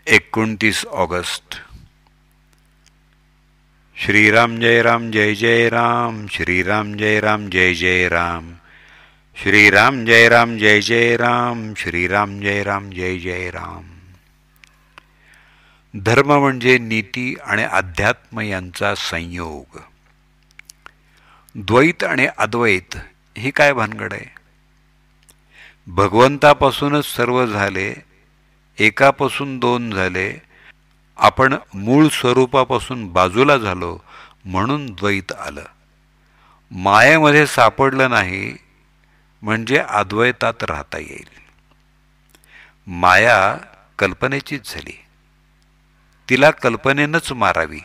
29 August. Shriram जय राम जय जय राम, श्रीराम जय राम जय जय राम, श्रीराम जय राम जय जय राम, श्रीराम जय राम जय जय राम. धर्म म्हणजे नीती आणि अध्यात्म यांचा संयोग. द्वैत आणि अद्वैत ही काय भानगड आहे? भगवंतापासूनच सर्व झाले, एकापासून दोन झाले, आपण मूळ स्वरूपापासून बाजूला झालो म्हणून द्वैत आलं. मायेमध्ये सापडलं नाही म्हणजे अद्वैतात राहता येईल. माया कल्पनेचीच झाली, तिला कल्पनेनंच मारावी.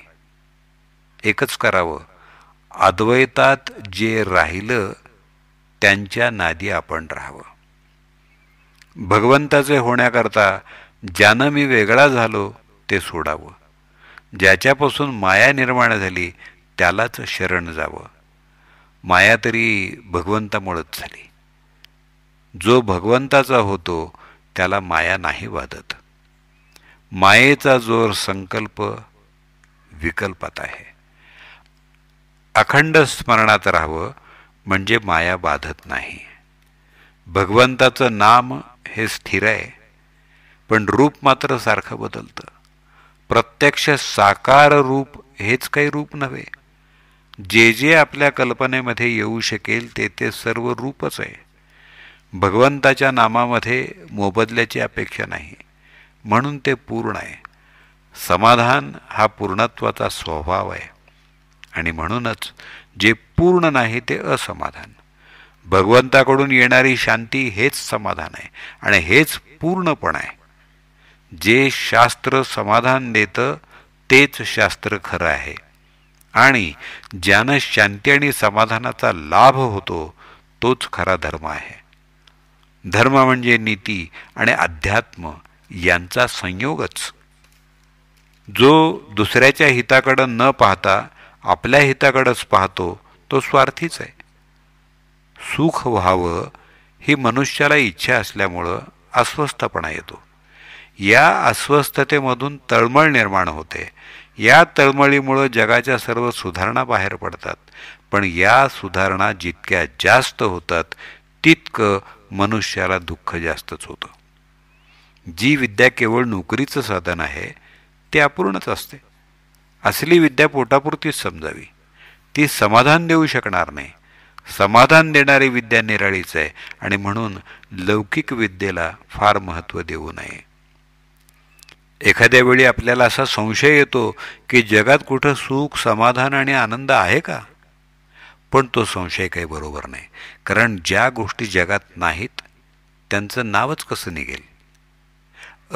एकच करावं, अद्वैतात जे राहिलं त्यांच्या नादी आपण राहावं. भगवंताचे होण्याकरता ज्यानं मी वेगळा झालो ते सोडावं. ज्याच्यापासून माया निर्माण झाली त्यालाच शरण जावं. माया तरी भगवंतामुळेच झाली. जो भगवंताचा होतो त्याला माया नाही बाधत. मायेचा जोर संकल्प विकल्पात आहे. अखंड स्मरणात राहावं म्हणजे माया बाधत नाही. भगवंताचं नाम हे स्थिर आहे, पण रूप मात्र सारखं बदलतं. प्रत्यक्ष साकार रूप हेच काही रूप नव्हे. जे जे आपल्या कल्पनेमध्ये येऊ शकेल ते ते सर्व रूपच आहे. भगवंताच्या नामामध्ये मोबदल्याची अपेक्षा नाही, म्हणून ते पूर्ण आहे. समाधान हा पूर्णत्वाचा स्वभाव आहे आणि म्हणूनच जे पूर्ण नाही ते असमाधान. भगवंताकडून येणारी शांती हेच समाधान आहे आणि हेच पूर्णपण आहे. जे शास्त्र समाधान देतं तेच शास्त्र खरं आहे आणि ज्यानं शांती आणि समाधानाचा लाभ होतो तोच खरा धर्म आहे. धर्म म्हणजे नीती आणि अध्यात्म यांचा संयोगच. जो दुसऱ्याच्या हिताकडं न पाहता आपल्या हिताकडंच पाहतो तो स्वार्थीच आहे. सुख व्हावं ही मनुष्याला इच्छा असल्यामुळं अस्वस्थपणा येतो. या अस्वस्थतेमधून तळमळ निर्माण होते. या तळमळीमुळं जगाच्या सर्व सुधारणा बाहेर पडतात. पण या सुधारणा जितक्या जास्त होतात तितकं मनुष्याला दुःख जास्तच होतं. जी विद्या केवळ नोकरीचं साधन आहे ते अपूर्णच असते. असली विद्या पोटापुरतीच समजावी. ती समाधान देऊ शकणार नाही. समाधान देणारी विद्या निराळीच आहे आणि म्हणून लौकिक विद्येला फार महत्त्व देऊ नये. एखाद्या वेळी आपल्याला असा संशय येतो की जगात कुठं सुख, समाधान आणि आनंद आहे का? पण तो संशय काही बरोबर नाही. कारण ज्या गोष्टी जगात नाहीत त्यांचं नावच कसं निघेल?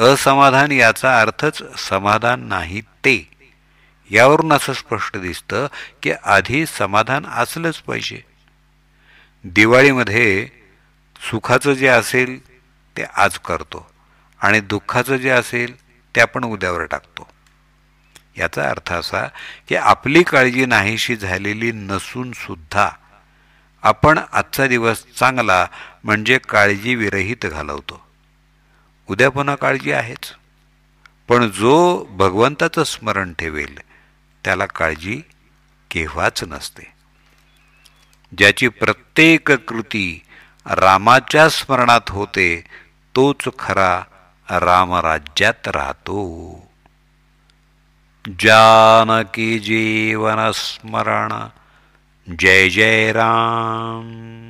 असमाधान याचा अर्थच समाधान नाही ते. यावरून असं स्पष्ट दिसतं की आधी समाधान असलंच पाहिजे. दिवाळीमध्ये सुखाचं जे असेल ते आज करतो आणि दुःखाचं जे असेल ते आपण उद्यावर टाकतो. याचा अर्थ असा की आपली काळजी नाहीशी झालेली नसून सुद्धा आपण आजचा दिवस चांगला म्हणजे काळजी विरहित घालवतो. उद्या पुन्हा काळजी आहेच. पण जो भगवंताचं स्मरण ठेवेल त्याला काळजी केव्हाच नसते. ज्याची प्रत्येक कृती रामाच्या स्मरणात होते तोच खरा रामराज्यात राहतो. जानकी जीवन स्मरण. जय जय राम.